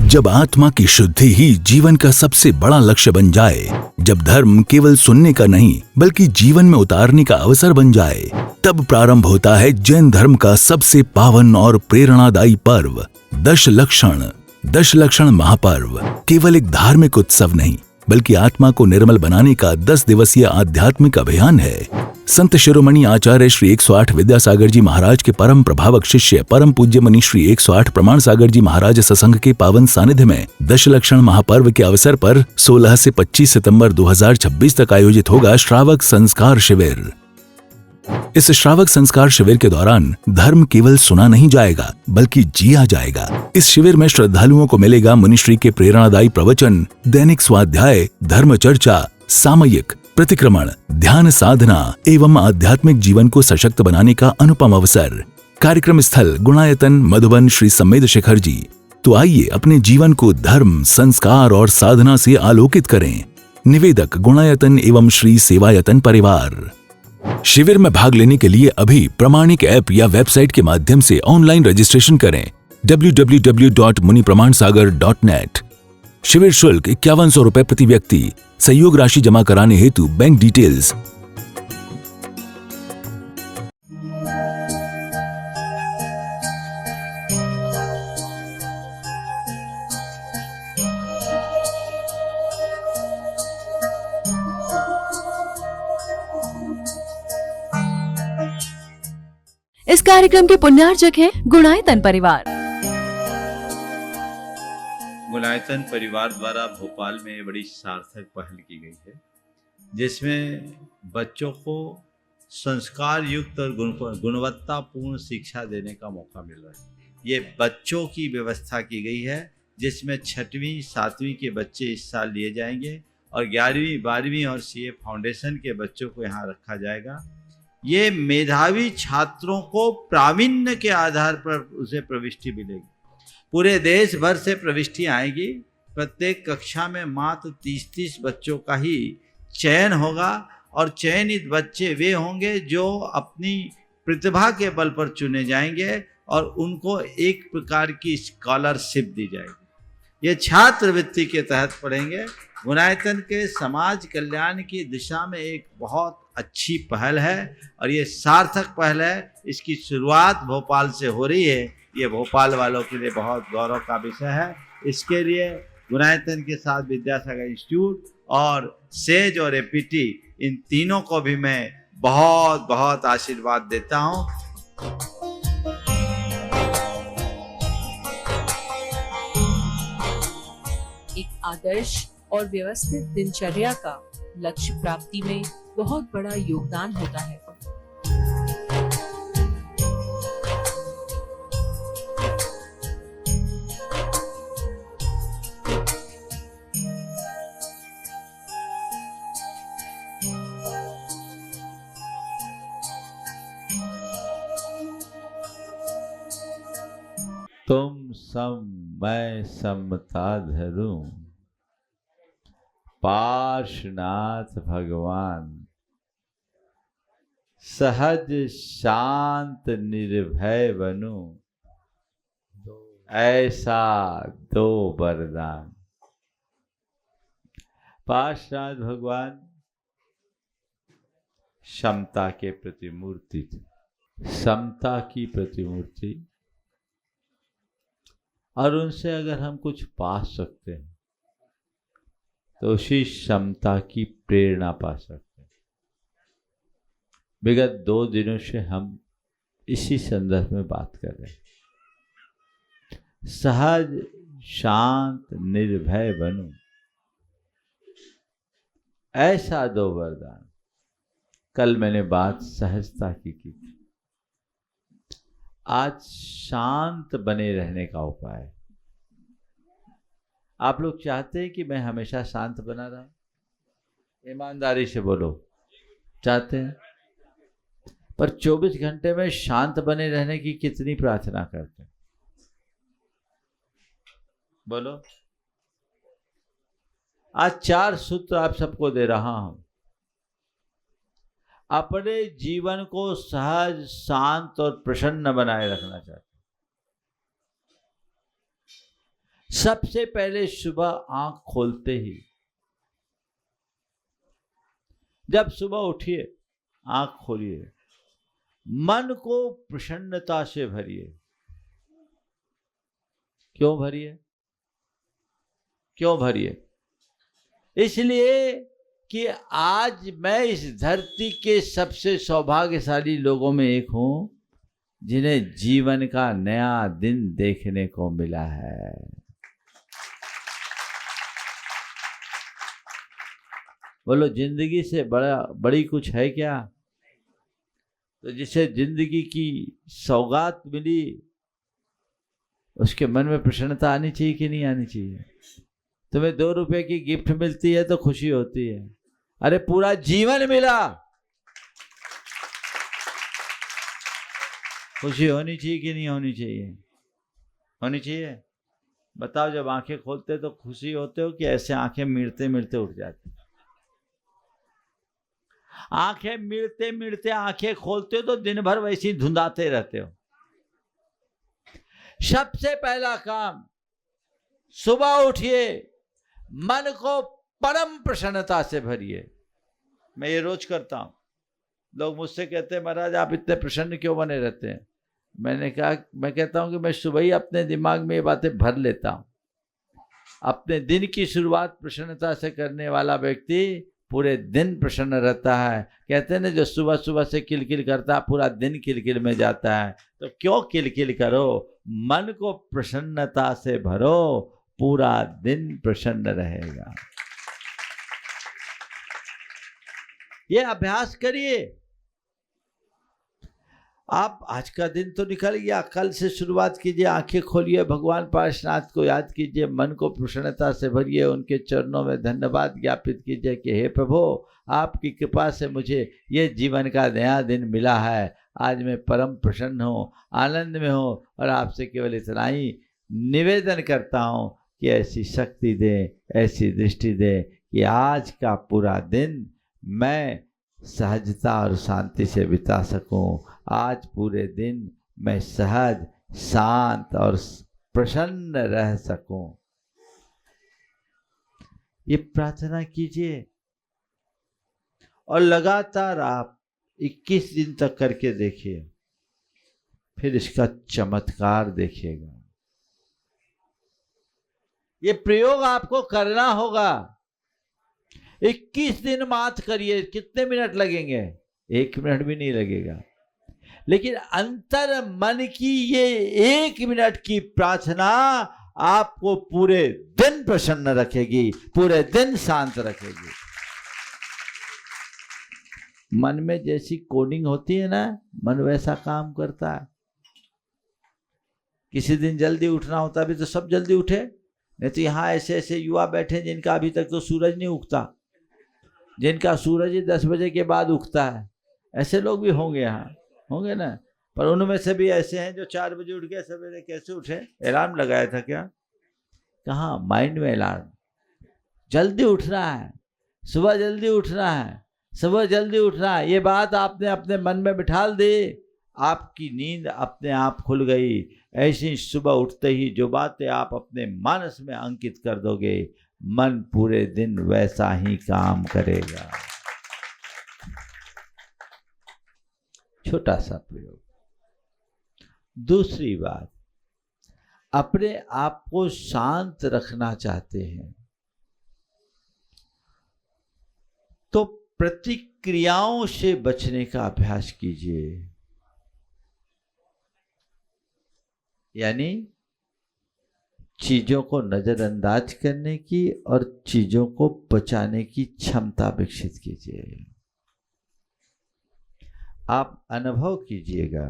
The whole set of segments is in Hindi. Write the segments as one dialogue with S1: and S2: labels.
S1: जब आत्मा की शुद्धि ही जीवन का सबसे बड़ा लक्ष्य बन जाए, जब धर्म केवल सुनने का नहीं बल्कि जीवन में उतारने का अवसर बन जाए, तब प्रारंभ होता है जैन धर्म का सबसे पावन और प्रेरणादायी पर्व दशलक्षण। दशलक्षण महापर्व केवल एक धार्मिक उत्सव नहीं बल्कि आत्मा को निर्मल बनाने का 10 दिवसीय आध्यात्मिक अभियान है। संत शिरोमणि आचार्य श्री 108 विद्यासागर जी महाराज के परम प्रभावक शिष्य परम पूज्य मुनि श्री 108 प्रमाण सागर जी महाराज सत्संग के पावन सानिध्य में दशलक्षण महापर्व के अवसर पर 16 से 25 सितंबर 2026 तक आयोजित होगा श्रावक संस्कार शिविर। इस श्रावक संस्कार शिविर के दौरान धर्म केवल सुना नहीं जाएगा बल्कि जिया जाएगा। इस शिविर में श्रद्धालुओं को मिलेगा मुनिश्री के प्रेरणादायी प्रवचन, दैनिक स्वाध्याय, धर्म चर्चा, सामयिक, प्रतिक्रमण, ध्यान साधना एवं आध्यात्मिक जीवन को सशक्त बनाने का अनुपम अवसर। कार्यक्रम स्थल गुणायतन मधुबन श्री सम्मेद शिखर जी। तो आइए अपने जीवन को धर्म, संस्कार और साधना से आलोकित करें। निवेदक गुणायतन एवं श्री सेवायतन परिवार। शिविर में भाग लेने के लिए अभी प्रमाणिक ऐप या वेबसाइट के माध्यम से ऑनलाइन रजिस्ट्रेशन करें www.munipramansagar.net। शिविर शुल्क 5100 रुपए प्रति व्यक्ति। सहयोग राशि जमा कराने हेतु बैंक डिटेल्स।
S2: इस कार्यक्रम के पुण्यार्जक हैं गुणायतन परिवार।
S3: गुणायतन परिवार द्वारा भोपाल में बड़ी सार्थक पहल की गई है, जिसमें बच्चों को संस्कार युक्त और गुणवत्तापूर्ण शिक्षा देने का मौका मिल रहा है। ये बच्चों की व्यवस्था की गई है, जिसमें 6वीं 7वीं के बच्चे इस साल लिए जाएंगे और 11वीं 12वीं और सीए फाउंडेशन के बच्चों को यहाँ रखा जाएगा। ये मेधावी छात्रों को प्रावीण्य के आधार पर उसे प्रविष्टि मिलेगी। पूरे देश भर से प्रविष्टि आएगी। प्रत्येक कक्षा में मात्र 30-30 बच्चों का ही चयन होगा और चयनित बच्चे वे होंगे जो अपनी प्रतिभा के बल पर चुने जाएंगे और उनको एक प्रकार की स्कॉलरशिप दी जाएगी। ये छात्रवृत्ति के तहत पढ़ेंगे। गुणायतन के समाज कल्याण की दिशा में एक बहुत अच्छी पहल है और ये सार्थक पहल है। इसकी शुरुआत भोपाल से हो रही है। ये भोपाल वालों के लिए बहुत गौरव का विषय है। इसके लिए गुणायतन के साथ विद्यासागर इंस्टीट्यूट और सेज और एपीटी, इन तीनों को भी मैं बहुत बहुत आशीर्वाद देता हूँ।
S4: एक आदर्श और व्यवस्थित दिनचर्या का लक्ष्य प्राप्ति में बहुत बड़ा योगदान होता है।
S3: तुम सम मैं समता धरूं, पार्श्वनाथ भगवान, सहज शांत निर्भय बनूं, ऐसा दो वरदान। पार्श्वनाथ भगवान समता के प्रतिमूर्ति थे, समता की प्रतिमूर्ति, और उनसे अगर हम कुछ पा सकते हैं तो उसी समता की प्रेरणा पा सकते हैं। विगत 2 दिनों से हम इसी संदर्भ में बात कर रहे हैं। सहज शांत निर्भय बनूं, ऐसा दो वरदान। कल मैंने बात सहजता की थी। आज शांत बने रहने का उपाय। आप लोग चाहते हैं कि मैं हमेशा शांत बना रहा? ईमानदारी से बोलो, चाहते हैं? पर 24 घंटे में शांत बने रहने की कितनी प्रार्थना करते हैं? बोलो। आज 4 सूत्र आप सबको दे रहा हूं। अपने जीवन को सहज, शांत और प्रसन्न बनाए रखना चाहते हैं। सबसे पहले सुबह आंख खोलते ही, जब सुबह उठिए आंख खोलिए, मन को प्रसन्नता से भरिए। क्यों भरिए? क्यों भरिए? इसलिए कि आज मैं इस धरती के सबसे सौभाग्यशाली लोगों में एक हूं जिन्हें जीवन का नया दिन देखने को मिला है। बोलो, जिंदगी से बड़ी कुछ है क्या? तो जिसे जिंदगी की सौगात मिली उसके मन में प्रसन्नता आनी चाहिए कि नहीं आनी चाहिए? तुम्हें 2 रुपए की गिफ्ट मिलती है तो खुशी होती है, अरे पूरा जीवन मिला, खुशी होनी चाहिए कि नहीं होनी चाहिए? होनी चाहिए। बताओ, जब आंखें खोलते तो खुशी होते हो कि ऐसे आंखें मिड़ते मिड़ते उठ जाती? आंखें मिड़ते मिड़ते आंखें खोलते हो तो दिन भर वैसे ही धुंधाते रहते हो। सबसे पहला काम, सुबह उठिए, मन को परम प्रसन्नता से भरिए। मैं ये रोज करता हूं। लोग मुझसे कहते हैं, महाराज आप इतने प्रसन्न क्यों बने रहते हैं? मैं कहता हूं कि मैं सुबह ही अपने दिमाग में ये बातें भर लेता हूं। अपने दिन की शुरुआत प्रसन्नता से करने वाला व्यक्ति पूरे दिन प्रसन्न रहता है। कहते हैं ना, जो सुबह सुबह से किलकिल करता है पूरा दिन किलकिल में जाता है। तो क्यों किलकिल करो, मन को प्रसन्नता से भरो, पूरा दिन प्रसन्न रहेगा। ये अभ्यास करिए। आप आज का दिन तो निकल गया, कल से शुरुआत कीजिए। आंखें खोलिए, भगवान पार्श्वनाथ को याद कीजिए, मन को प्रसन्नता से भरिए, उनके चरणों में धन्यवाद ज्ञापित कीजिए कि हे प्रभु, आपकी कृपा से मुझे ये जीवन का नया दिन मिला है। आज मैं परम प्रसन्न हूँ, आनंद में हूँ, और आपसे केवल इतना ही निवेदन करता हूँ कि ऐसी शक्ति दे, ऐसी दृष्टि दे कि आज का पूरा दिन मैं सहजता और शांति से बिता सकूं। आज पूरे दिन मैं सहज, शांत और प्रसन्न रह सकूं। ये प्रार्थना कीजिए और लगातार आप 21 दिन तक करके देखिए, फिर इसका चमत्कार देखिएगा। ये प्रयोग आपको करना होगा। 21 दिन मात्र करिए। कितने मिनट लगेंगे? 1 मिनट भी नहीं लगेगा। लेकिन अंतर मन की ये 1 मिनट की प्रार्थना आपको पूरे दिन प्रसन्न रखेगी, पूरे दिन शांत रखेगी। मन में जैसी कोडिंग होती है ना, मन वैसा काम करता है। किसी दिन जल्दी उठना होता भी तो सब जल्दी उठे, नहीं तो यहाँ ऐसे ऐसे युवा बैठे जिनका अभी तक तो सूरज नहीं उगता, जिनका सूरज ही 10 बजे के बाद उगता है। ऐसे लोग भी होंगे, यहाँ होंगे ना। पर उनमें से भी ऐसे हैं जो 4 बजे उठ गए। सवेरे कैसे उठे? अलार्म लगाया था क्या? कहाँ? माइंड में अलार्म। जल्दी उठना है, सुबह जल्दी उठना है, सुबह जल्दी उठना है। ये बात आपने अपने मन में बिठाल दी, आपकी नींद अपने आप खुल गई। ऐसी सुबह उठते ही जो बातें आप अपने मानस में अंकित कर दोगे, मन पूरे दिन वैसा ही काम करेगा। छोटा सा प्रयोग। दूसरी बात, अपने आप को शांत रखना चाहते हैं तो प्रतिक्रियाओं से बचने का अभ्यास कीजिए। यानी चीजों को नजरअंदाज करने की और चीजों को बचाने की क्षमता विकसित कीजिए। आप अनुभव कीजिएगा,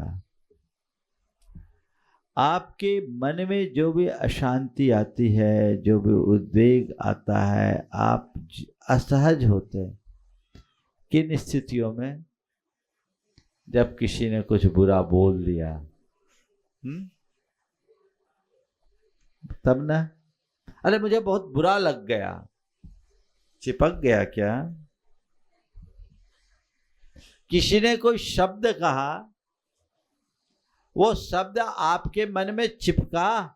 S3: आपके मन में जो भी अशांति आती है, जो भी उद्वेग आता है, आप असहज होते हैं किन स्थितियों में? जब किसी ने कुछ बुरा बोल दिया, तब ना, अरे मुझे बहुत बुरा लग गया। चिपक गया क्या? किसी ने कोई शब्द कहा, वो शब्द आपके मन में चिपका,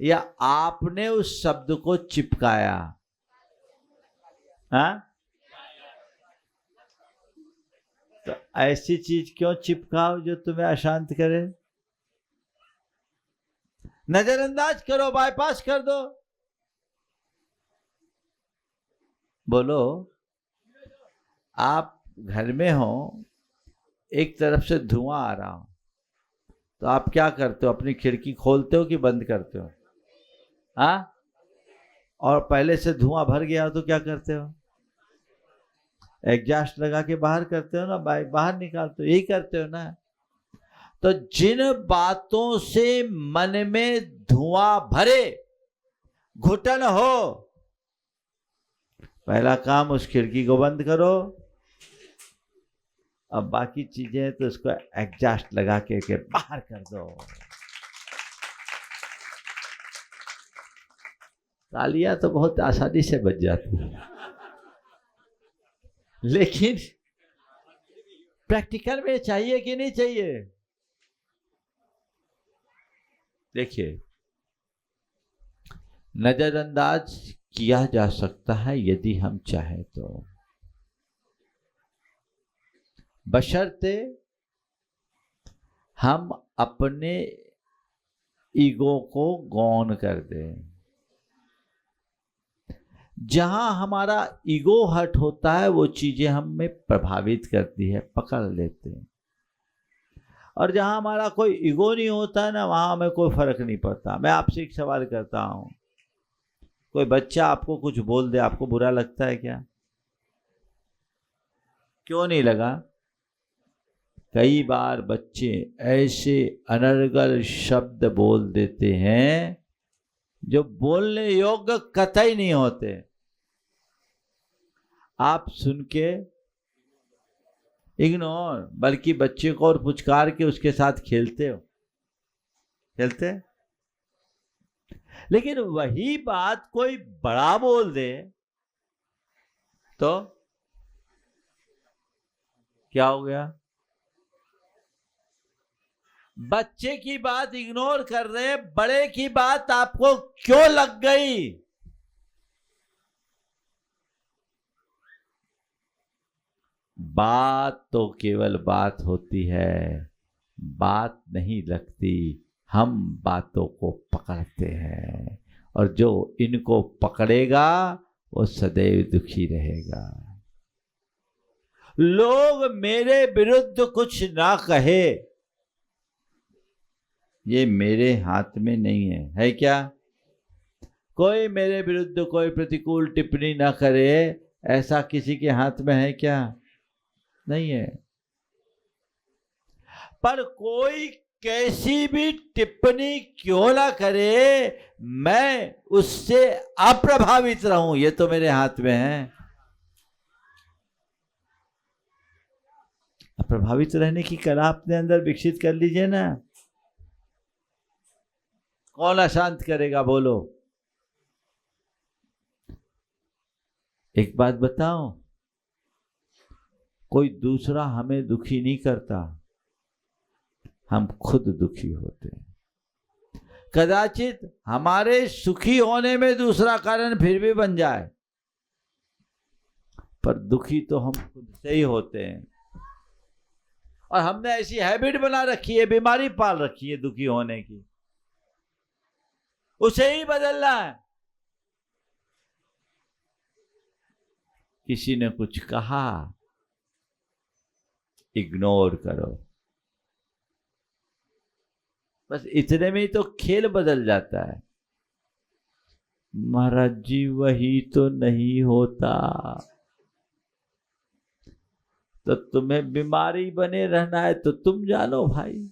S3: या आपने उस शब्द को चिपकाया? हाँ, तो ऐसी चीज क्यों चिपकाओ जो तुम्हें अशांत करे? नजरअंदाज करो, बाईपास कर दो। बोलो, आप घर में हो, एक तरफ से धुआं आ रहा हो, तो आप क्या करते हो? अपनी खिड़की खोलते हो कि बंद करते हो? हाँ, और पहले से धुआं भर गया हो तो क्या करते हो? एग्जॉस्ट लगा के बाहर करते हो ना, बाहर निकालते हो, यही करते हो ना। तो जिन बातों से मन में धुआं भरे, घुटन हो, पहला काम उस खिड़की को बंद करो। अब बाकी चीजें तो उसको एग्जॉस्ट लगा के बाहर कर दो। तालियां तो बहुत आसानी से बज जाती है, लेकिन प्रैक्टिकल में चाहिए कि नहीं चाहिए? देखिए, नजरअंदाज किया जा सकता है यदि हम चाहें तो, बशर्ते हम अपने ईगो को गौन कर दें। जहां हमारा ईगो हर्ट होता है वो चीजें हमें प्रभावित करती है, पकड़ लेते हैं। और जहां हमारा कोई ईगो नहीं होता है ना, वहां हमें कोई फर्क नहीं पड़ता। मैं आपसे एक सवाल करता हूं, कोई बच्चा आपको कुछ बोल दे, आपको बुरा लगता है क्या? क्यों नहीं लगा? कई बार बच्चे ऐसे अनर्गल शब्द बोल देते हैं जो बोलने योग्य कतई नहीं होते। आप सुन के इग्नोर, बल्कि बच्चे को और पुचकार के उसके साथ खेलते हो, खेलते। लेकिन वही बात कोई बड़ा बोल दे तो क्या हो गया? बच्चे की बात इग्नोर कर रहे, बड़े की बात आपको क्यों लग गई? बात तो केवल बात होती है, बात नहीं लगती। हम बातों को पकड़ते हैं, और जो इनको पकड़ेगा वो सदैव दुखी रहेगा। लोग मेरे विरुद्ध कुछ ना कहे, ये मेरे हाथ में नहीं है, है क्या? कोई मेरे विरुद्ध कोई प्रतिकूल टिप्पणी ना करे, ऐसा किसी के हाथ में है क्या? नहीं है। पर कोई कैसी भी टिप्पणी क्यों ना करे, मैं उससे अप्रभावित रहूं, ये तो मेरे हाथ में है। अप्रभावित रहने की कला अपने अंदर विकसित कर लीजिए ना। कौन अशांत करेगा? बोलो। एक बात बताओ, कोई दूसरा हमें दुखी नहीं करता, हम खुद दुखी होते हैं। कदाचित हमारे सुखी होने में दूसरा कारण फिर भी बन जाए, पर दुखी तो हम खुद से ही होते हैं। और हमने ऐसी हैबिट बना रखी है, बीमारी पाल रखी है दुखी होने की, उसे ही बदलना है। किसी ने कुछ कहा, इग्नोर करो, बस इतने में ही तो खेल बदल जाता है। महाराज जी वही तो नहीं होता, तो तुम्हें बीमारी बने रहना है तो तुम जानो भाई,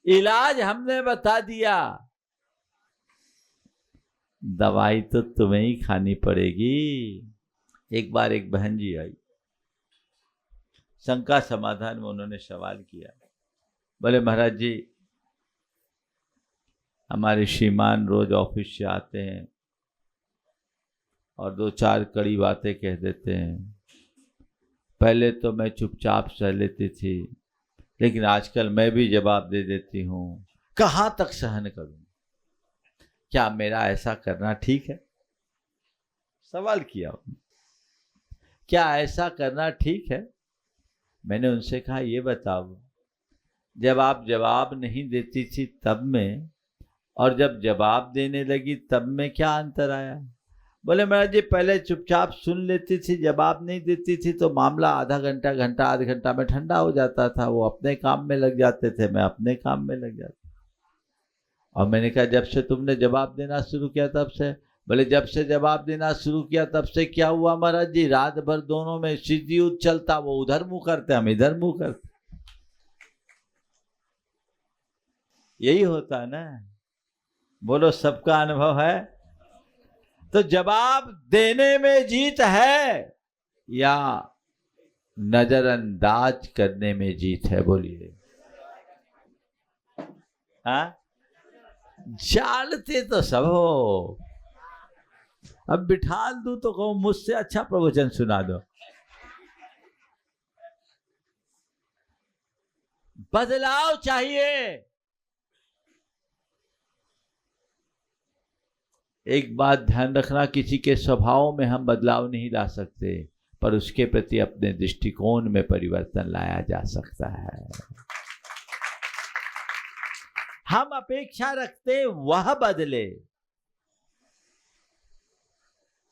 S3: इलाज हमने बता दिया, दवाई तो तुम्हें ही खानी पड़ेगी। एक बार एक बहन जी आई, शंका समाधान में उन्होंने सवाल किया, बोले महाराज जी हमारे श्रीमान रोज ऑफिस से आते हैं और 2-4 कड़ी बातें कह देते हैं। पहले तो मैं चुपचाप सह लेती थी, लेकिन आजकल मैं भी जवाब दे देती हूँ। कहाँ तक सहन करूँ? क्या मेरा ऐसा करना ठीक है? सवाल किया उन्होंने, क्या ऐसा करना ठीक है? मैंने उनसे कहा ये बताओ, जब आप जवाब नहीं देती थी तब में और जब जवाब देने लगी तब में क्या अंतर आया? बोले महाराज जी पहले चुपचाप सुन लेती थी, जवाब नहीं देती थी तो मामला आधा घंटा घंटा आध घंटा में ठंडा हो जाता था, वो अपने काम में लग जाते थे, मैं अपने काम में लग जाता। और मैंने कहा जब से तुमने जवाब देना शुरू किया तब से? बोले जब से जवाब देना शुरू किया तब से क्या हुआ महाराज जी, रात भर दोनों में सीधी युद्ध चलता, वो उधर मुंह करते हम इधर मुंह करते। यही होता है ना, बोलो सबका अनुभव है। तो जवाब देने में जीत है या नजरअंदाज करने में जीत है? बोलिए। हाँ, जानते तो सब हो, अब बिठा दूं तो कहूं मुझसे अच्छा प्रवचन सुना दो। बदलाव चाहिए। एक बात ध्यान रखना, किसी के स्वभाव में हम बदलाव नहीं ला सकते, पर उसके प्रति अपने दृष्टिकोण में परिवर्तन लाया जा सकता है। हम अपेक्षा रखते वह बदले,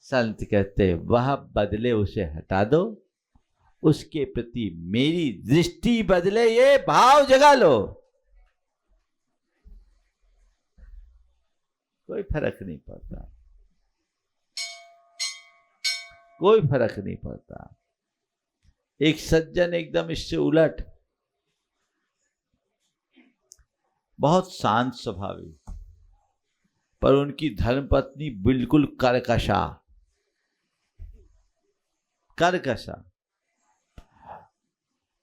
S3: संत कहते वह बदले उसे हटा दो, उसके प्रति मेरी दृष्टि बदले, ये भाव जगा लो, कोई फर्क नहीं पड़ता, कोई फर्क नहीं पड़ता। एक सज्जन एकदम इससे उलट, बहुत शांत स्वभावी, पर उनकी धर्मपत्नी बिल्कुल कर्कशा,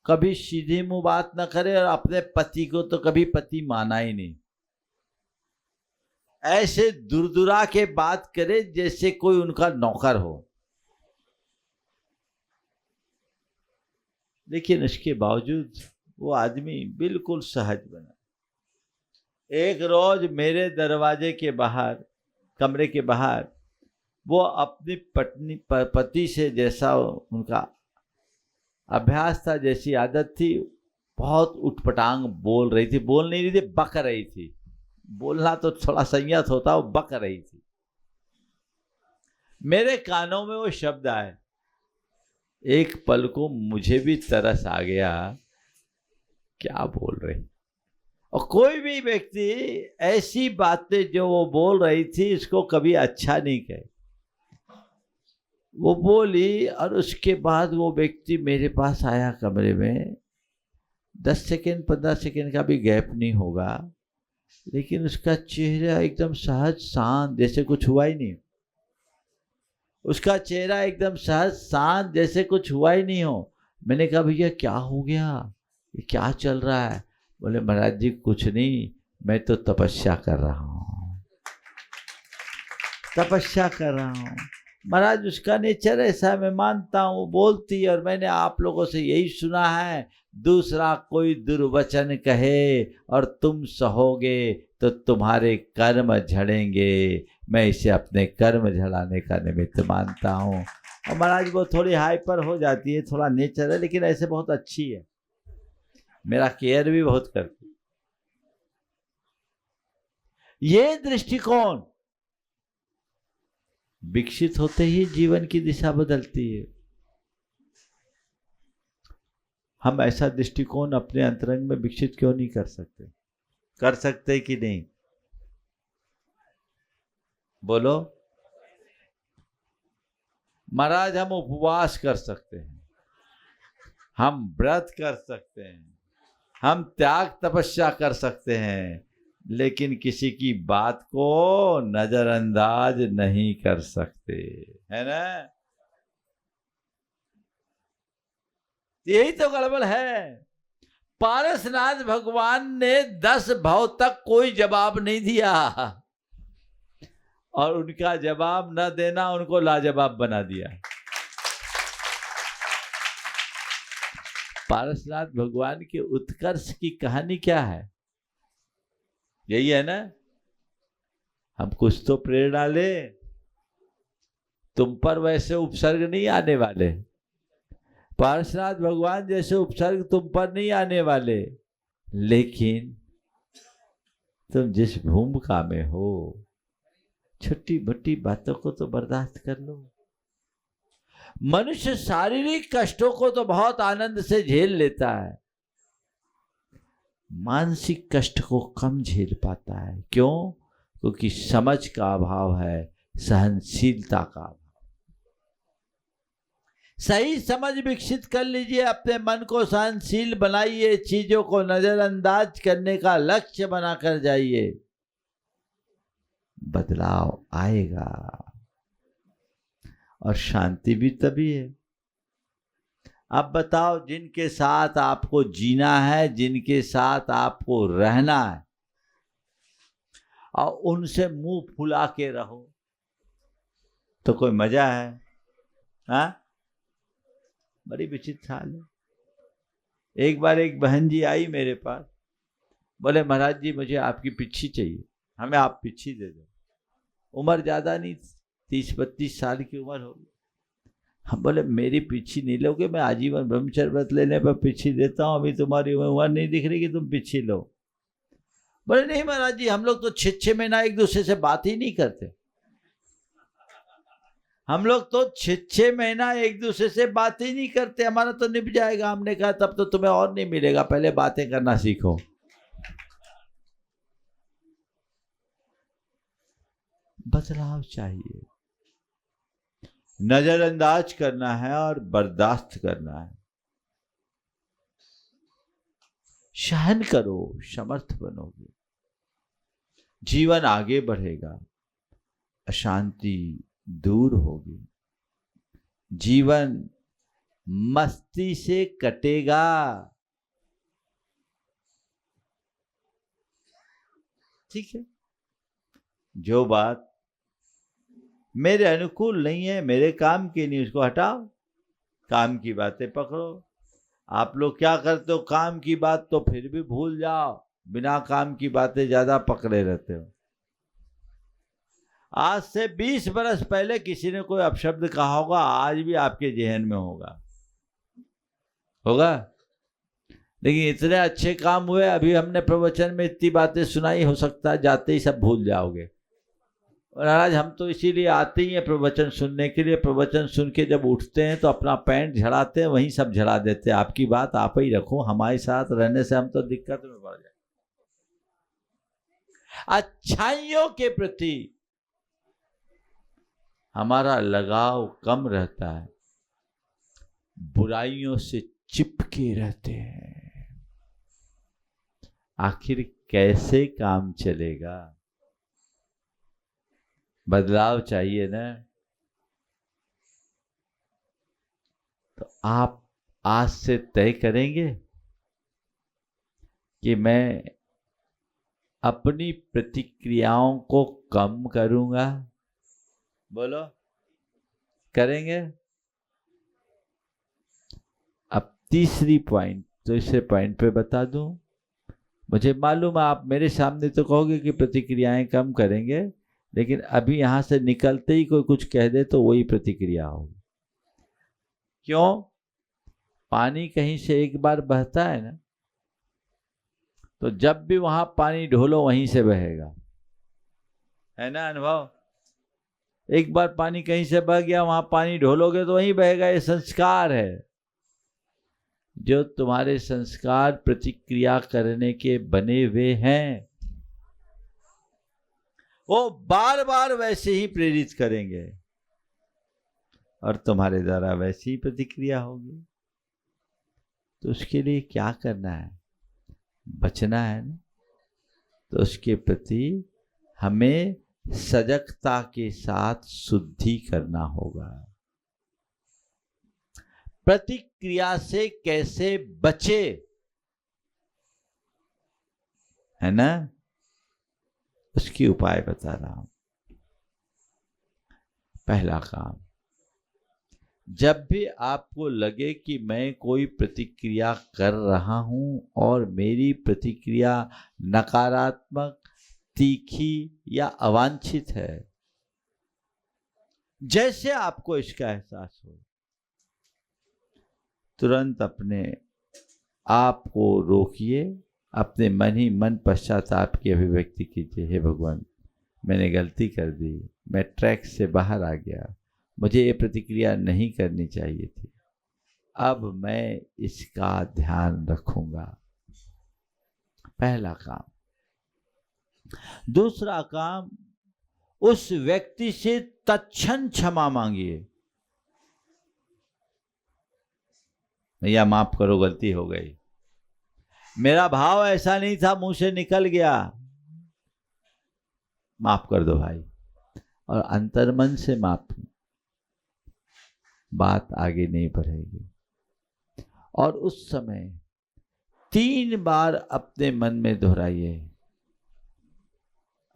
S3: कभी सीधे मुंह बात ना करे और अपने पति को तो कभी पति माना ही नहीं, ऐसे दुरदुरा के बात करे जैसे कोई उनका नौकर हो। लेकिन इसके बावजूद वो आदमी बिल्कुल सहज बना। एक रोज मेरे दरवाजे के बाहर, कमरे के बाहर, वो अपनी पति से जैसा उनका अभ्यास था, जैसी आदत थी, बहुत उठपटांग बोल रही थी, बोल नहीं रही थी, बक रही थी। बोलना तो थोड़ा संयत होता, वो बक रही थी। मेरे कानों में वो शब्द आए, एक पल को मुझे भी तरस आ गया, क्या बोल रही। और कोई भी व्यक्ति ऐसी बातें जो वो बोल रही थी इसको कभी अच्छा नहीं कहे, वो बोली। और उसके बाद वो व्यक्ति मेरे पास आया कमरे में, 10 सेकेंड 15 सेकेंड का भी गैप नहीं होगा, लेकिन उसका चेहरा एकदम सहज शांत, जैसे कुछ हुआ ही नहीं। उसका चेहरा एकदम सहज शांत, जैसे कुछ हुआ ही नहीं हो। मैंने कहा भैया क्या हो गया, ये क्या चल रहा है? बोले महाराज जी कुछ नहीं, मैं तो तपस्या कर रहा हूँ, तपस्या कर रहा हूँ। महाराज उसका नेचर ऐसा है, मैं मानता हूँ, बोलती, और मैंने आप लोगों से यही सुना है, दूसरा कोई दुर्वचन कहे और तुम सहोगे तो तुम्हारे कर्म झड़ेंगे, मैं इसे अपने कर्म झड़ाने का निमित्त मानता हूँ। और महाराज वो थोड़ी हाइपर हो जाती है, थोड़ा नेचर है, लेकिन ऐसे बहुत अच्छी है, मेरा केयर भी बहुत करती। ये दृष्टिकोण विकसित होते ही जीवन की दिशा बदलती है। हम ऐसा दृष्टिकोण अपने अंतरंग में विकसित क्यों नहीं कर सकते? कर सकते कि नहीं? बोलो। महाराज हम उपवास कर सकते हैं, हम व्रत कर सकते हैं, हम त्याग तपस्या कर सकते हैं, लेकिन किसी की बात को नजरअंदाज नहीं कर सकते, है ना? यही तो गड़बड़ है। पारसनाथ भगवान ने 10 भाव तक कोई जवाब नहीं दिया, और उनका जवाब न देना उनको लाजवाब बना दिया। पारसनाथ भगवान के उत्कर्ष की कहानी क्या है? यही है ना,
S5: हम कुछ तो प्रेरणा ले। तुम पर वैसे उपसर्ग नहीं आने वाले, पार्श्वनाथ भगवान जैसे उपसर्ग तुम पर नहीं आने वाले, लेकिन तुम जिस भूमिका में हो, छोटी मोटी बातों को तो बर्दाश्त कर लो। मनुष्य शारीरिक कष्टों को तो बहुत आनंद से झेल लेता है, मानसिक कष्ट को कम झेल पाता है। क्यों? क्योंकि समझ का अभाव है, सहनशीलता का अभाव। सही समझ विकसित कर लीजिए, अपने मन को सहनशील बनाइए, चीजों को नजरअंदाज करने का लक्ष्य बनाकर जाइए, बदलाव आएगा। और शांति भी तभी है। अब बताओ, जिनके साथ आपको जीना है, जिनके साथ आपको रहना है, और उनसे मुंह फुला के रहो तो कोई मजा है? हाँ, बड़ी विचित्र हाल है। एक बार एक बहन जी आई मेरे पास, बोले महाराज जी मुझे आपकी पिच्छी चाहिए, हमें आप पिच्छी दे दो। उम्र ज्यादा नहीं, 30-32 साल की उम्र होगी। हम बोले मेरी पिच्छी नहीं लोगे, मैं आजीवन ब्रह्मचर्य व्रत लेने पर पिच्छी देता हूँ, अभी तुम्हारी उम्र नहीं दिख रही कि तुम पिच्छी लो। बोले नहीं महाराज जी, हम लोग तो 6-6 महीना एक दूसरे से बात ही नहीं करते। हम लोग तो 6-6 महीना एक दूसरे से बात ही नहीं करते, हमारा तो निभ जाएगा। हमने कहा तब तो तुम्हें और नहीं मिलेगा, पहले बातें करना सीखो। बदलाव चाहिए, नजरअंदाज करना है और बर्दाश्त करना है। सहन करो, समर्थ बनोगे, जीवन आगे बढ़ेगा, अशांति दूर होगी, जीवन मस्ती से कटेगा। ठीक है, जो बात मेरे अनुकूल नहीं है, मेरे काम की नहीं, उसको हटाओ, काम की बातें पकड़ो। आप लोग क्या करते हो, काम की बात तो फिर भी भूल जाओ, बिना काम की बातें ज्यादा पकड़े रहते हो। आज से 20 बरस पहले किसी ने कोई अपशब्द कहा होगा, आज भी आपके जहन में होगा। लेकिन इतने अच्छे काम हुए, अभी हमने प्रवचन में इतनी बातें सुनाई, हो सकता है जाते ही सब भूल जाओगे। और आज हम तो इसीलिए आते ही हैं प्रवचन सुनने के लिए। प्रवचन सुन के जब उठते हैं तो अपना पैंट झड़ाते हैं, वहीं सब झड़ा देते हैं। आपकी बात आप ही रखो, हमारे साथ रहने से हम तो दिक्कत में पड़ जाए। अच्छाइयों के प्रति हमारा लगाव कम रहता है, बुराइयों से चिपके रहते हैं। आखिर कैसे काम चलेगा? बदलाव चाहिए ना। तो आप आज से तय करेंगे कि मैं अपनी प्रतिक्रियाओं को कम करूंगा। बोलो, करेंगे? अब तीसरी पॉइंट, तो इसे पॉइंट पे बता दूं। मुझे मालूम है आप मेरे सामने तो कहोगे कि प्रतिक्रियाएं कम करेंगे, लेकिन अभी यहां से निकलते ही कोई कुछ कह दे तो वही प्रतिक्रिया होगी। क्यों? पानी कहीं से एक बार बहता है ना, तो जब भी वहां पानी ढोलो वहीं से बहेगा, है ना अनुभव? एक बार पानी कहीं से बह गया, वहां पानी ढोलोगे तो वहीं बहेगा। ये संस्कार है। जो तुम्हारे संस्कार प्रतिक्रिया करने के बने हुए हैं, वो बार बार वैसे ही प्रेरित करेंगे और तुम्हारे द्वारा वैसी ही प्रतिक्रिया होगी। तो उसके लिए क्या करना है? बचना है ना। तो उसके प्रति हमें सजगता के साथ शुद्धि करना होगा। प्रतिक्रिया से कैसे बचे, है ना, उसकी उपाय बता रहा हूं। पहला काम, जब भी आपको लगे कि मैं कोई प्रतिक्रिया कर रहा हूं और मेरी प्रतिक्रिया नकारात्मक, तीखी या अवांछित है, जैसे आपको इसका एहसास हो, तुरंत अपने आप को रोकिए, अपने मन ही मन पश्चाताप की अभिव्यक्ति कीजिए। हे भगवान, मैंने गलती कर दी, मैं ट्रैक से बाहर आ गया, मुझे ये प्रतिक्रिया नहीं करनी चाहिए थी, अब मैं इसका ध्यान रखूंगा। पहला काम। दूसरा काम, उस व्यक्ति से तत्क्षण क्षमा मांगिए। भैया माफ करो, गलती हो गई, मेरा भाव ऐसा नहीं था, मुंह से निकल गया, माफ कर दो भाई। और अंतर्मन से माफ, बात आगे नहीं बढ़ेगी। और उस समय 3 बार अपने मन में दोहराइए,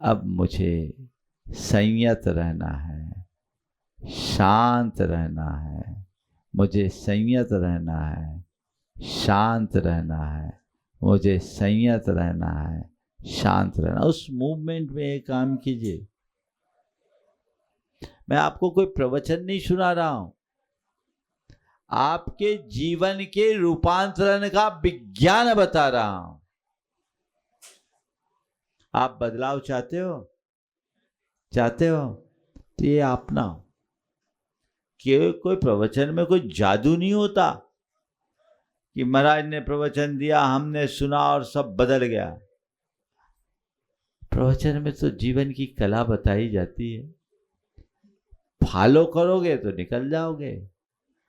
S5: अब मुझे संयत रहना है, शांत रहना है, मुझे संयत रहना है, शांत रहना है, मुझे संयत रहना है, शांत रहना। उस मूवमेंट में एक काम कीजिए। मैं आपको कोई प्रवचन नहीं सुना रहा हूं, आपके जीवन के रूपांतरण का विज्ञान बता रहा हूं। आप बदलाव चाहते हो तो ये अपनाओ। कोई प्रवचन में कोई जादू नहीं होता कि महाराज ने प्रवचन दिया, हमने सुना और सब बदल गया। प्रवचन में तो जीवन की कला बताई जाती है, फॉलो करोगे तो निकल जाओगे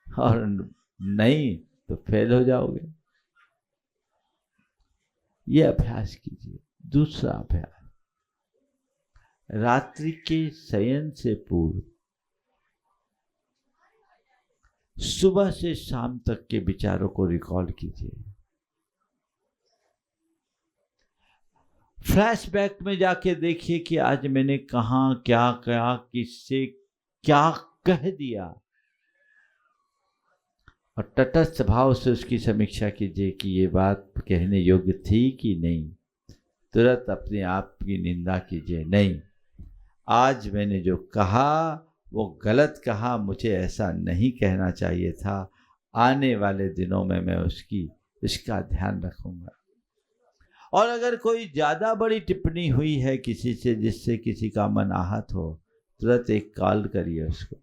S5: और नहीं तो फेल हो जाओगे। ये अभ्यास कीजिए। दूसरा अभ्यास, रात्रि के शयन से पूर्व सुबह से शाम तक के विचारों को रिकॉल कीजिए। फ्लैशबैक में जाके देखिए कि आज मैंने कहाँ क्या कहा, किससे क्या कह दिया, और तटस्थ भाव से उसकी समीक्षा कीजिए कि ये बात कहने योग्य थी कि नहीं। तुरंत अपने आप की निंदा कीजिए, नहीं, आज मैंने जो कहा वो गलत कहा, मुझे ऐसा नहीं कहना चाहिए था, आने वाले दिनों में मैं इसका ध्यान रखूंगा। और अगर कोई ज़्यादा बड़ी टिप्पणी हुई है किसी से, जिससे किसी का मन आहत हो, तुरंत एक कॉल करिए, उसको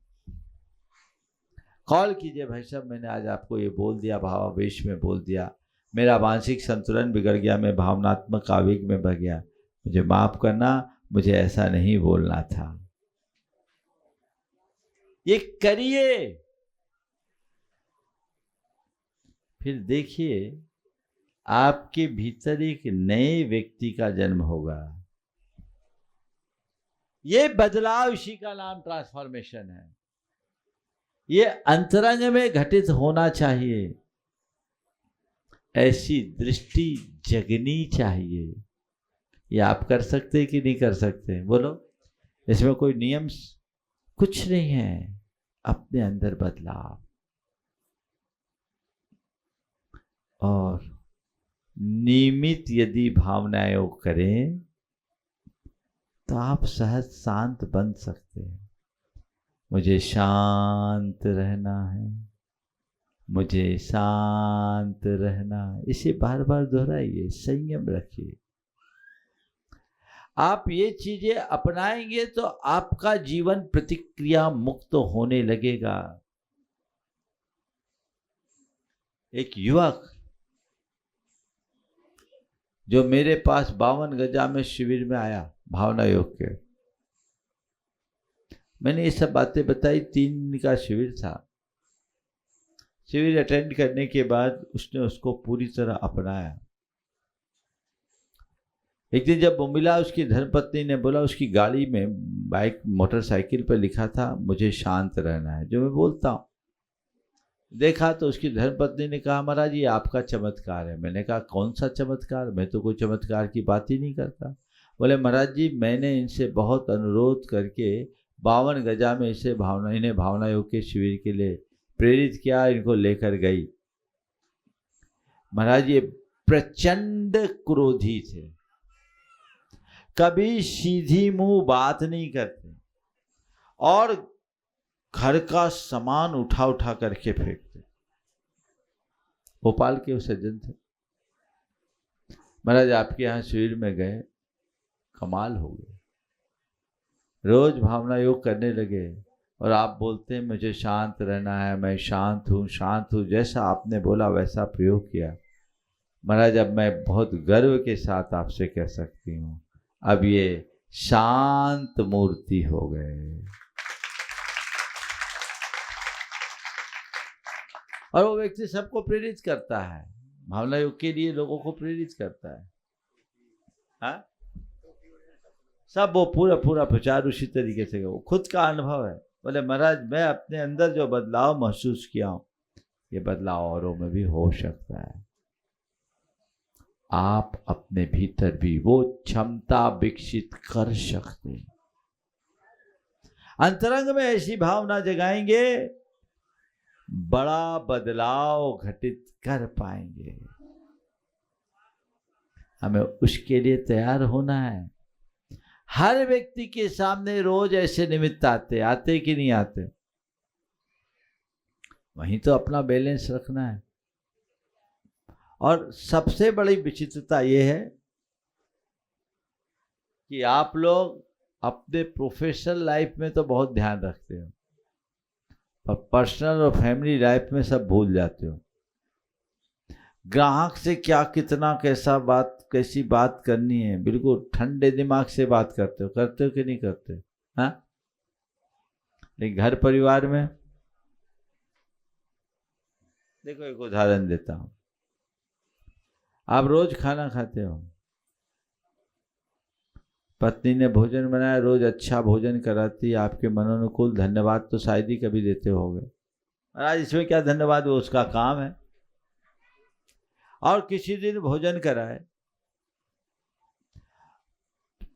S5: कॉल कीजिए, भाई साहब मैंने आज आपको ये बोल दिया, भावावेश में बोल दिया, मेरा मानसिक संतुलन बिगड़ गया, मैं भावनात्मक आवेग में बह गया, मुझे माफ करना, मुझे ऐसा नहीं बोलना था। ये करिए, फिर देखिए आपके भीतर एक नए व्यक्ति का जन्म होगा। ये बदलाव, इसी का नाम ट्रांसफॉर्मेशन है। ये अंतरंग में घटित होना चाहिए, ऐसी दृष्टि जगनी चाहिए। ये आप कर सकते कि नहीं कर सकते? बोलो। इसमें कोई नियम कुछ नहीं है, अपने अंदर बदलाव। और नियमित यदि भावनाएं करें तो आप सहज शांत बन सकते हैं। मुझे शांत रहना है, मुझे शांत रहना है, इसे बार बार दोहराइए, संयम रखिए। आप ये चीजें अपनाएंगे तो आपका जीवन प्रतिक्रिया मुक्त होने लगेगा। एक युवक जो मेरे पास 52 गजा में शिविर में आया, भावना योग के, मैंने ये सब बातें बताई। 3 दिन का शिविर था। शिविर अटेंड करने के बाद उसने उसको पूरी तरह अपनाया। एक दिन जब वो मिला, उसकी धर्मपत्नी ने बोला, उसकी गाड़ी में बाइक मोटरसाइकिल पर लिखा था मुझे शांत रहना है, जो मैं बोलता हूँ। देखा तो उसकी धर्मपत्नी ने कहा महाराज ये आपका चमत्कार है। मैंने कहा कौन सा चमत्कार, मैं तो कोई चमत्कार की बात ही नहीं करता। बोले महाराज जी मैंने इनसे बहुत अनुरोध करके 52 गजा में इन्हें भावना योग के शिविर के लिए प्रेरित किया, इनको लेकर गई। महाराज ये प्रचंड क्रोधी थे, कभी सीधी मुंह बात नहीं करते और घर का सामान उठा उठा करके फेंकते। भोपाल के वो सज्जन थे। महाराज आपके यहाँ शिविर में गए, कमाल हो गए। रोज भावना योग करने लगे और आप बोलते हैं मुझे शांत रहना है, मैं शांत हूँ शांत हूँ। जैसा आपने बोला वैसा प्रयोग किया। महाराज अब मैं बहुत गर्व के साथ आपसे कह सकती हूँ, अब ये शांत मूर्ति हो गए। और वो व्यक्ति सबको प्रेरित करता है, भावना योग के लिए लोगों को प्रेरित करता है। हाँ, सब वो पूरा प्रचार उसी तरीके से, वो खुद का अनुभव है। बोले महाराज मैं अपने अंदर जो बदलाव महसूस किया हूं, ये बदलाव औरों में भी हो सकता है। आप अपने भीतर भी वो क्षमता विकसित कर सकते हैं। अंतरंग में ऐसी भावना जगाएंगे, बड़ा बदलाव घटित कर पाएंगे। हमें उसके लिए तैयार होना है। हर व्यक्ति के सामने रोज ऐसे निमित्त आते कि नहीं आते? वहीं तो अपना बैलेंस रखना है। और सबसे बड़ी विचित्रता ये है कि आप लोग अपने प्रोफेशनल लाइफ में तो बहुत ध्यान रखते हो, पर पर्सनल और फैमिली लाइफ में सब भूल जाते हो। ग्राहक से क्या कितना कैसी बात करनी है, बिल्कुल ठंडे दिमाग से बात करते हो कि नहीं करते? हाँ, लेकिन घर परिवार में देखो, एक उदाहरण देता हूं। आप रोज खाना खाते हो, पत्नी ने भोजन बनाया, रोज अच्छा भोजन कराती, आपके मनोनुकूल, धन्यवाद तो शायद ही कभी देते होगे। महाराज इसमें क्या धन्यवाद, वो उसका काम है। और किसी दिन भोजन कराए,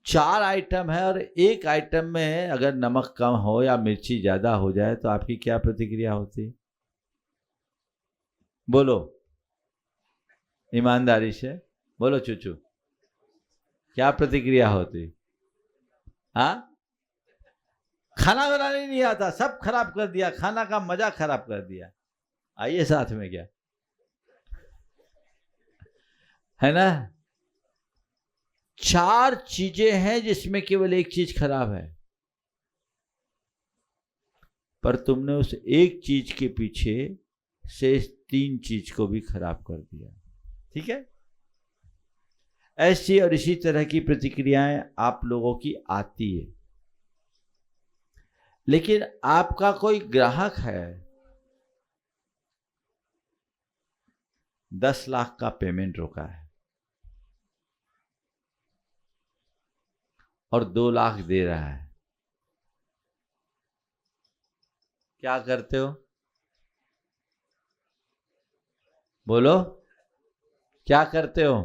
S5: 4 आइटम है और एक आइटम में अगर नमक कम हो या मिर्ची ज्यादा हो जाए तो आपकी क्या प्रतिक्रिया होती? बोलो ईमानदारी से बोलो चूचू, क्या प्रतिक्रिया होती? हाँ, खाना बनाने नहीं आता, सब खराब कर दिया, खाना का मजा खराब कर दिया। आइए साथ में क्या है ना? 4 चीजें हैं जिसमें केवल एक चीज खराब है, पर तुमने उस एक चीज के पीछे से 3 चीज को भी खराब कर दिया। ठीक है? ऐसी और इसी तरह की प्रतिक्रियाएं आप लोगों की आती है। लेकिन आपका कोई ग्राहक है, 10 लाख का पेमेंट रोका है और 2 लाख दे रहा है, क्या करते हो? बोलो, क्या करते हो?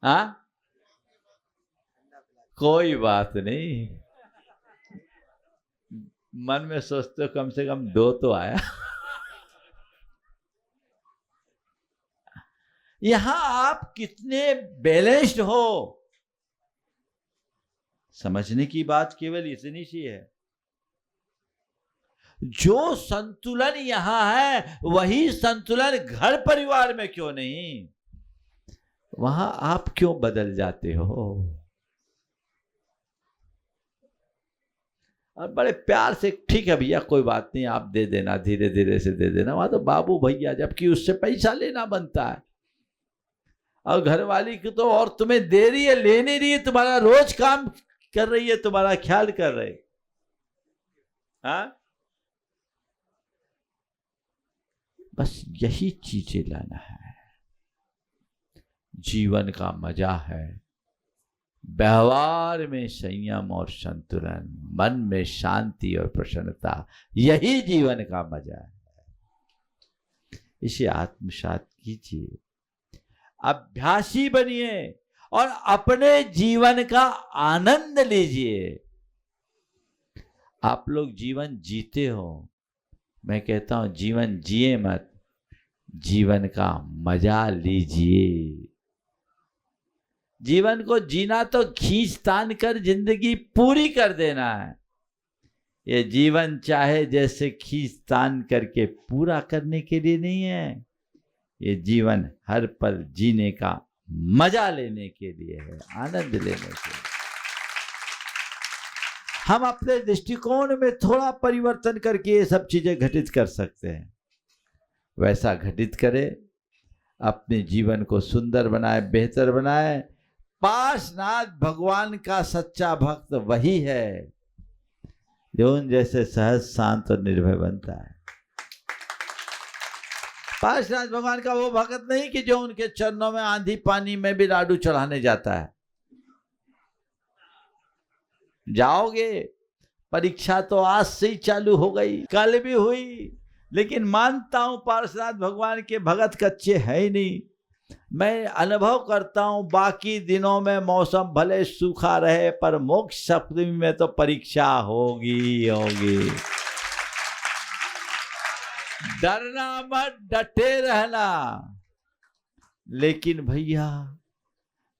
S5: हाँ, कोई बात नहीं, मन में सोचते हो कम से कम 2 तो आया। यहां आप कितने बैलेंस्ड हो, समझने की बात केवल इतनी सी है। जो संतुलन यहां है वही संतुलन घर परिवार में क्यों नहीं? वहां आप क्यों बदल जाते हो? और बड़े प्यार से, ठीक है भैया कोई बात नहीं, आप दे देना, धीरे धीरे से दे देना। वहां तो बाबू भैया, जबकि उससे पैसा लेना बनता है, और घरवाली की तो और तुम्हें दे रही है, ले नहीं रही है, तुम्हारा रोज काम कर रही है, तुम्हारा ख्याल कर रहे। हाँ, बस यही चीजें लाना है। जीवन का मजा है व्यवहार में संयम और संतुलन, मन में शांति और प्रसन्नता, यही जीवन का मजा है। इसे आत्मसात कीजिए, अभ्यासी बनिए और अपने जीवन का आनंद लीजिए। आप लोग जीवन जीते हो, मैं कहता हूं जीवन जिए मत, जीवन का मजा लीजिए। जीवन को जीना तो खींच तान कर जिंदगी पूरी कर देना है। ये जीवन चाहे जैसे खींच तान करके पूरा करने के लिए नहीं है, ये जीवन हर पल जीने का मजा लेने के लिए है, आनंद लेने के लिए। हम अपने दृष्टिकोण में थोड़ा परिवर्तन करके ये सब चीजें घटित कर सकते हैं। वैसा घटित करें, अपने जीवन को सुंदर बनाए, बेहतर बनाए। पार्श्वनाथ भगवान का सच्चा भक्त वही है जो उन जैसे सहज, शांत और निर्भय बनता है। पार्श्वनाथ भगवान का वो भक्त नहीं कि जो उनके चरणों में आंधी पानी में भी लाडू चढ़ाने जाता है। जाओगे, परीक्षा तो आज से ही चालू हो गई, कल भी हुई, लेकिन मानता हूं पार्श्वनाथ भगवान के भगत कच्चे है ही नहीं। मैं अनुभव करता हूं बाकी दिनों में मौसम भले सूखा रहे, पर मोक्ष सप्तमी में तो परीक्षा होगी होगी। डरना मत, डटे रहना। लेकिन भैया,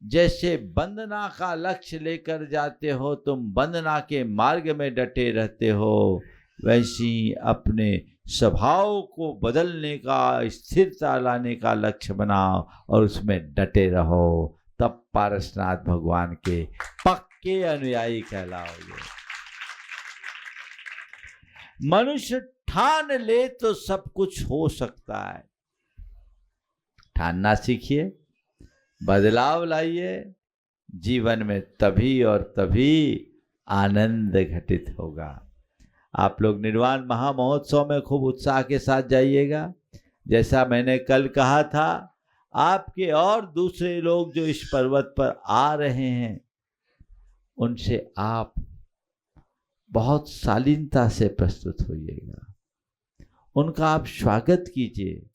S5: जैसे वंदना का लक्ष्य लेकर जाते हो तुम, वंदना के मार्ग में डटे रहते हो, वैसी अपने स्वभाव को बदलने का, स्थिरता लाने का लक्ष्य बनाओ और उसमें डटे रहो, तब पार्श्वनाथ भगवान के पक्के अनुयायी कहलाओगे। मनुष्य ठान ले तो सब कुछ हो सकता है। ठानना सीखिए, बदलाव लाइए, जीवन में तभी और तभी आनंद घटित होगा। आप लोग निर्वाण महामहोत्सव में खूब उत्साह के साथ जाइएगा। जैसा मैंने कल कहा था, आपके और दूसरे लोग जो इस पर्वत पर आ रहे हैं, उनसे आप बहुत शालीनता से प्रस्तुत होइएगा, उनका आप स्वागत कीजिए।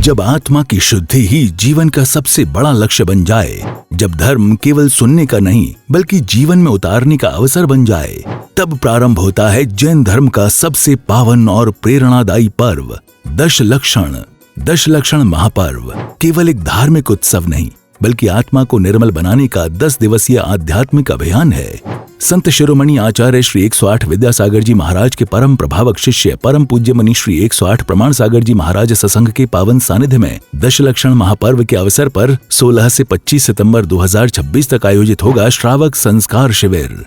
S1: जब आत्मा की शुद्धि ही जीवन का सबसे बड़ा लक्ष्य बन जाए, जब धर्म केवल सुनने का नहीं बल्कि जीवन में उतारने का अवसर बन जाए, तब प्रारंभ होता है जैन धर्म का सबसे पावन और प्रेरणादायी पर्व दशलक्षण। दशलक्षण महापर्व केवल एक धार्मिक उत्सव नहीं बल्कि आत्मा को निर्मल बनाने का 10 दिवसीय आध्यात्मिक अभियान है। संत शिरोमणि आचार्य श्री 108 विद्यासागर जी महाराज के परम प्रभावक शिष्य परम पूज्य मणि श्री 108 प्रमाण सागर जी महाराज सत्संग के पावन सानिध्य में दशलक्षण महापर्व के अवसर पर 16 से 25 सितंबर 2026 तक आयोजित होगा श्रावक संस्कार शिविर।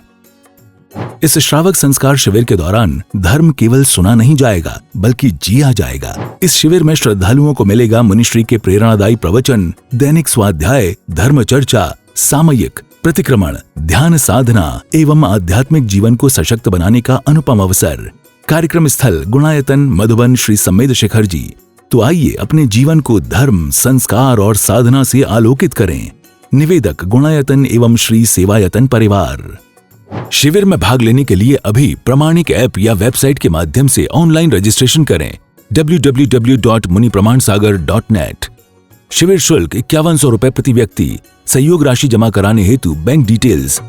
S1: इस श्रावक संस्कार शिविर के दौरान धर्म केवल सुना नहीं जाएगा बल्कि जिया जाएगा। इस शिविर में श्रद्धालुओं को मिलेगा मुनिश्री के प्रेरणादायी प्रवचन, दैनिक स्वाध्याय, धर्म चर्चा, सामयिक, प्रतिक्रमण, ध्यान साधना एवं आध्यात्मिक जीवन को सशक्त बनाने का अनुपम अवसर। कार्यक्रम स्थल गुणायतन मधुबन श्री सम्मेद शिखर जी। तो आइए अपने जीवन को धर्म, संस्कार और साधना से आलोकित करें। निवेदक गुणायतन एवं श्री सेवायतन परिवार। शिविर में भाग लेने के लिए अभी प्रमाणिक ऐप या वेबसाइट के माध्यम से ऑनलाइन रजिस्ट्रेशन करें www.munipramansagar.net। शिविर शुल्क 5100 रुपए प्रति व्यक्ति। सहयोग राशि जमा कराने हेतु बैंक डिटेल्स